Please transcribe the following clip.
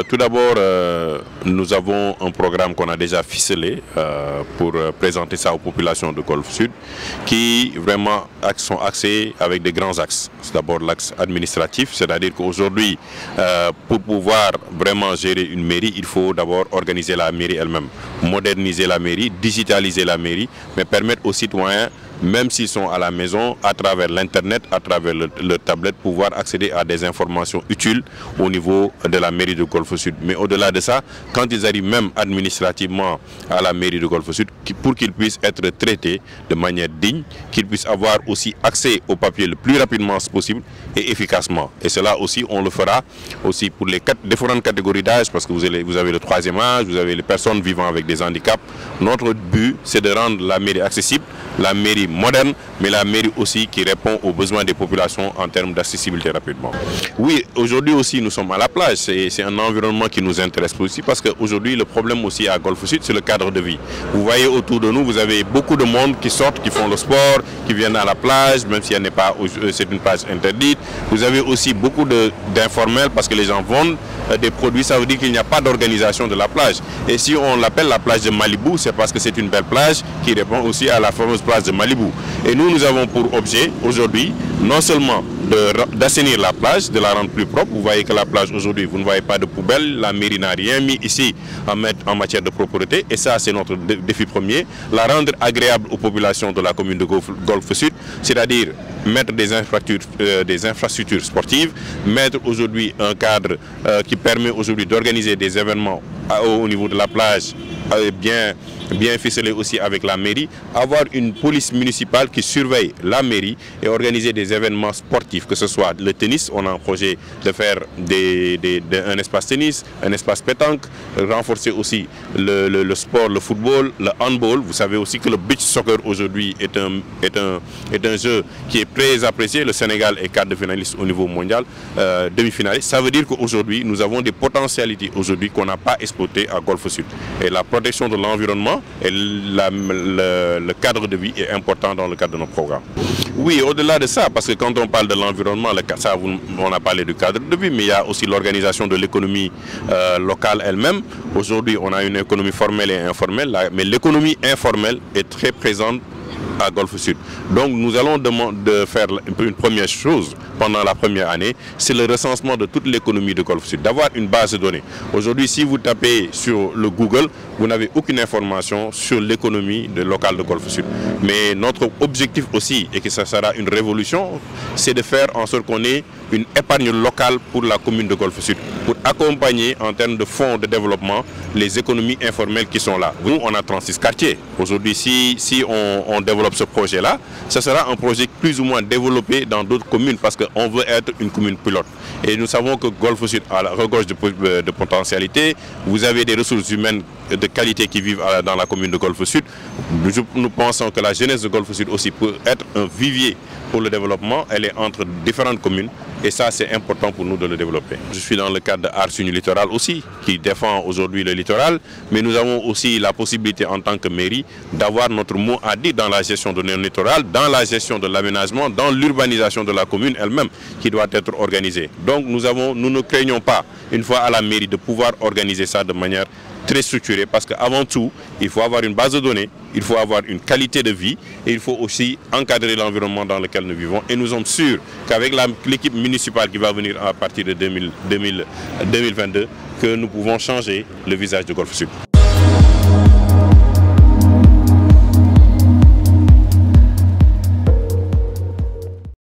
Tout d'abord, nous avons un programme qu'on a déjà ficelé pour présenter ça aux populations de Golfe Sud, qui vraiment sont axés avec des grands axes. C'est d'abord l'axe administratif, c'est-à-dire qu'aujourd'hui, pour pouvoir vraiment gérer une mairie, il faut d'abord organiser la mairie elle-même, moderniser la mairie, digitaliser la mairie, mais permettre aux citoyens, même s'ils sont à la maison, à travers l'internet, à travers leur tablette, pouvoir accéder à des informations utiles au niveau de la mairie de Golfe Sud. Mais au-delà de ça, quand ils arrivent même administrativement à la mairie de Golfe Sud, pour qu'ils puissent être traités de manière digne, qu'ils puissent avoir aussi accès au papier le plus rapidement possible et efficacement. Et cela aussi, on le fera aussi pour les différentes catégories d'âge, parce que vous avez le troisième âge, vous avez les personnes vivant avec des handicaps. Notre but, c'est de rendre la mairie accessible, la mairie moderne, mais la mairie aussi qui répond aux besoins des populations en termes d'accessibilité rapidement. Oui, aujourd'hui aussi nous sommes à la plage, c'est un environnement qui nous intéresse aussi parce qu'aujourd'hui le problème aussi à Golfe Sud c'est le cadre de vie. Vous voyez autour de nous, vous avez beaucoup de monde qui sortent, qui font le sport, qui viennent à la plage, même si elle n'est pas, c'est une plage interdite. Vous avez aussi beaucoup d'informels parce que les gens vendent des produits, ça veut dire qu'il n'y a pas d'organisation de la plage. Et si on l'appelle la plage de Malibu, c'est parce que c'est une belle plage qui répond aussi à la fameuse plage de Malibu. Et nous avons pour objet aujourd'hui non seulement d'assainir la plage, de la rendre plus propre. Vous voyez que la plage aujourd'hui, vous ne voyez pas de poubelle, la mairie n'a rien mis ici en matière de propreté et ça c'est notre défi premier, la rendre agréable aux populations de la commune de Golfe Sud, c'est-à-dire mettre des infrastructures sportives, mettre aujourd'hui un cadre qui permet aujourd'hui d'organiser des événements au niveau de la plage bien ficelé aussi avec la mairie, avoir une police municipale qui surveille la mairie et organiser des événements sportifs, que ce soit le tennis, on a un projet de faire un espace tennis, un espace pétanque, renforcer aussi le sport, le football, le handball. Vous savez aussi que le beach soccer aujourd'hui est un jeu qui est très apprécié. Le Sénégal est quart de finaliste au niveau mondial, demi-finaliste. Ça veut dire qu'aujourd'hui, nous avons des potentialités aujourd'hui qu'on n'a pas exploitées à Golfe Sud. Et la protection de l'environnement et le cadre de vie est important dans le cadre de nos programmes. Oui, au-delà de ça, parce que quand on parle de l'environnement, on a parlé du cadre de vie, mais il y a aussi l'organisation de l'économie locale elle-même. Aujourd'hui, on a une économie formelle et informelle, mais l'économie informelle est très présente à Golfe Sud. Donc nous allons faire une première chose pendant la première année, c'est le recensement de toute l'économie de Golfe Sud, d'avoir une base de données. Aujourd'hui, si vous tapez sur le Google, vous n'avez aucune information sur l'économie locale de Golfe Sud. Mais notre objectif aussi, et que ça sera une révolution, c'est de faire en sorte qu'on ait une épargne locale pour la commune de Golfe Sud, pour accompagner en termes de fonds de développement les économies informelles qui sont là. Nous, on a 36 quartiers. Aujourd'hui, si on développe ce projet-là, ce sera un projet plus ou moins développé dans d'autres communes parce qu'on veut être une commune pilote. Et nous savons que Golfe Sud a la regorge de potentialité. Vous avez des ressources humaines de qualité qui vivent dans la commune de Golfe Sud. Nous pensons que la jeunesse de Golfe Sud aussi peut être un vivier pour le développement. Elle est entre différentes communes et ça c'est important pour nous de le développer. Je suis dans le cadre de Ars Uni Littoral aussi, qui défend aujourd'hui le littoral, mais nous avons aussi la possibilité en tant que mairie d'avoir notre mot à dire dans la gestion de nos littorales, dans la gestion de l'aménagement, dans l'urbanisation de la commune elle-même qui doit être organisée. Donc nous ne craignons pas, une fois à la mairie, de pouvoir organiser ça de manière très structuré parce qu'avant tout, il faut avoir une base de données, il faut avoir une qualité de vie et il faut aussi encadrer l'environnement dans lequel nous vivons. Et nous sommes sûrs qu'avec l'équipe municipale qui va venir à partir de 2022, que nous pouvons changer le visage de Golfe Sud.